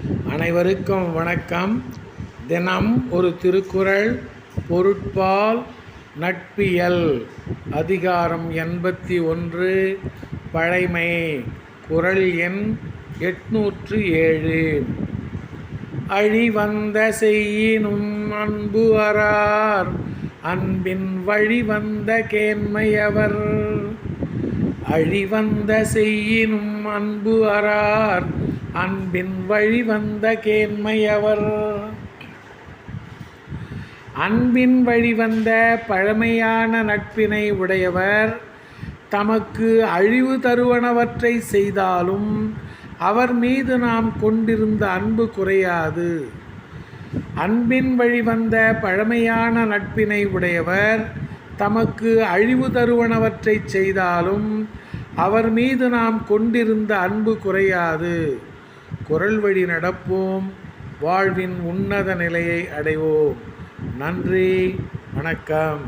அனைவருக்கும் வணக்கம். தினம் ஒரு திருக்குறள். பொருட்பால் நட்பியல். அதிகாரம் 81. பழைமை. குறள் எண் 807. அழிவந்த செய்யினும் அன்பு அறார் அன்பின் வழிவந்த கேண்மையவர். அழிவந்த செய்யினும் அன்பு அறார் அன்பின் வழிவந்த கேண்மையவர். அன்பின் வழிவந்த பழமையான நட்பினை உடையவர் தமக்கு அழிவு தருவனவற்றை செய்தாலும் அவர் மீது நாம் கொண்டிருந்த அன்பு குறையாது. அன்பின் வழிவந்த பழமையான நட்பினை உடையவர் தமக்கு அழிவு தருவனவற்றை செய்தாலும் அவர் மீது நாம் கொண்டிருந்த அன்பு குறையாது. குறள் வழி நடப்போம், வாழ்வின் உன்னத நிலையை அடைவோம். நன்றி, வணக்கம்.